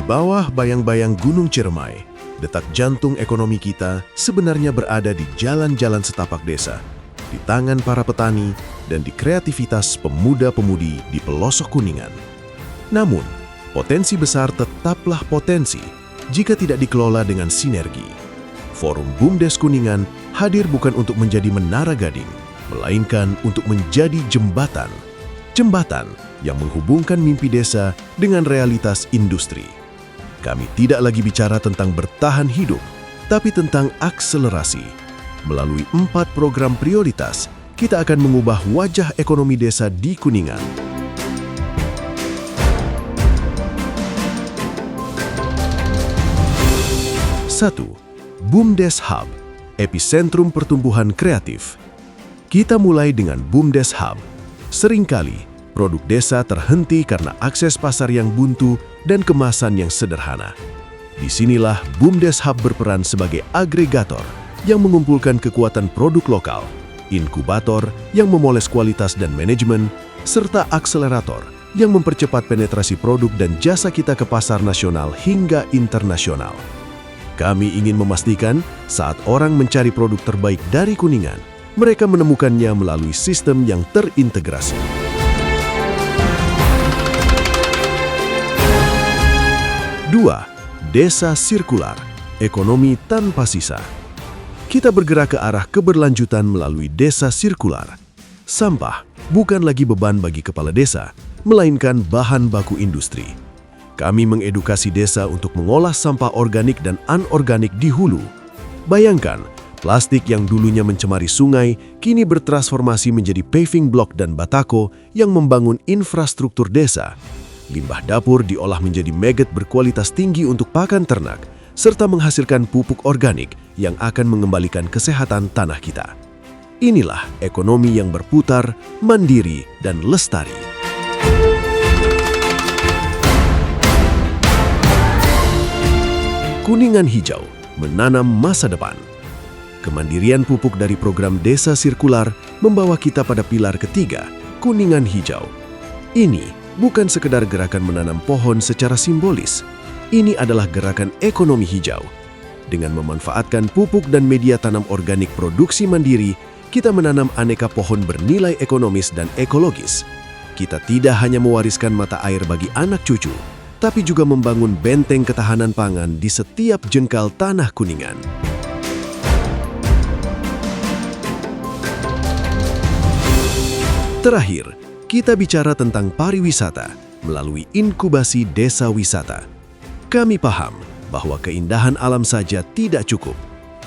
bawah bayang-bayang Gunung Ciremai, detak jantung ekonomi kita sebenarnya berada di jalan-jalan setapak desa, di tangan para petani, dan di kreativitas pemuda-pemudi di pelosok Kuningan. Namun, potensi besar tetaplah potensi jika tidak dikelola dengan sinergi. Forum BUMDes Kuningan hadir bukan untuk menjadi menara gading, melainkan untuk menjadi jembatan. Jembatan yang menghubungkan mimpi desa dengan realitas industri. Kami tidak lagi bicara tentang bertahan hidup, tapi tentang akselerasi. Melalui 4 program prioritas, kita akan mengubah wajah ekonomi desa di Kuningan. Satu, BUMDes Hub, epicentrum pertumbuhan kreatif. Kita mulai dengan BUMDes Hub. Seringkali, produk desa terhenti karena akses pasar yang buntu dan kemasan yang sederhana. Disinilah BUMDes Hub berperan sebagai agregator yang mengumpulkan kekuatan produk lokal, inkubator yang memoles kualitas dan manajemen, serta akselerator yang mempercepat penetrasi produk dan jasa kita ke pasar nasional hingga internasional. Kami ingin memastikan saat orang mencari produk terbaik dari Kuningan, mereka menemukannya melalui sistem yang terintegrasi. 2. Desa sirkular, ekonomi tanpa sisa. Kita bergerak ke arah keberlanjutan melalui desa sirkular. Sampah bukan lagi beban bagi kepala desa, melainkan bahan baku industri. Kami mengedukasi desa untuk mengolah sampah organik dan anorganik di hulu. Bayangkan, plastik yang dulunya mencemari sungai kini bertransformasi menjadi paving block dan batako yang membangun infrastruktur desa. Limbah dapur diolah menjadi maggot berkualitas tinggi untuk pakan ternak, serta menghasilkan pupuk organik yang akan mengembalikan kesehatan tanah kita. Inilah ekonomi yang berputar, mandiri, dan lestari. Kuningan Hijau, menanam masa depan. Kemandirian pupuk dari program Desa Sirkular membawa kita pada pilar ketiga, Kuningan Hijau. Ini bukan sekedar gerakan menanam pohon secara simbolis. Ini adalah gerakan ekonomi hijau. Dengan memanfaatkan pupuk dan media tanam organik produksi mandiri, kita menanam aneka pohon bernilai ekonomis dan ekologis. Kita tidak hanya mewariskan mata air bagi anak cucu, tapi juga membangun benteng ketahanan pangan di setiap jengkal tanah Kuningan. Terakhir, kita bicara tentang pariwisata melalui inkubasi desa wisata. Kami paham bahwa keindahan alam saja tidak cukup.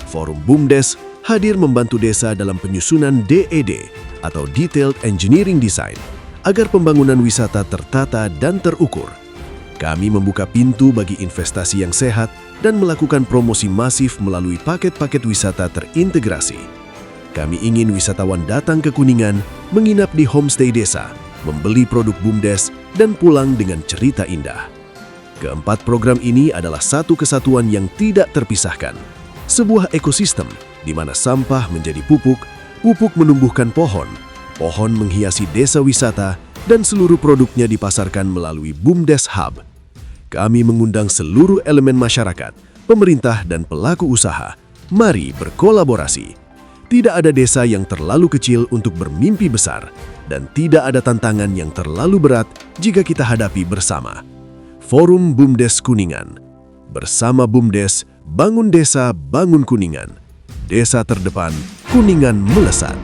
Forum BUMDes hadir membantu desa dalam penyusunan DED atau Detailed Engineering Design agar pembangunan wisata tertata dan terukur. Kami membuka pintu bagi investasi yang sehat dan melakukan promosi masif melalui paket-paket wisata terintegrasi. Kami ingin wisatawan datang ke Kuningan, menginap di homestay desa, membeli produk BUMDes, dan pulang dengan cerita indah. Keempat program ini adalah satu kesatuan yang tidak terpisahkan. Sebuah ekosistem di mana sampah menjadi pupuk, pupuk menumbuhkan pohon, pohon menghiasi desa wisata, dan seluruh produknya dipasarkan melalui BUMDes Hub. Kami mengundang seluruh elemen masyarakat, pemerintah, dan pelaku usaha. Mari berkolaborasi. Tidak ada desa yang terlalu kecil untuk bermimpi besar, dan tidak ada tantangan yang terlalu berat jika kita hadapi bersama. Forum BUMDes Kuningan. Bersama BUMDes, bangun desa, bangun Kuningan. Desa terdepan, Kuningan melesat.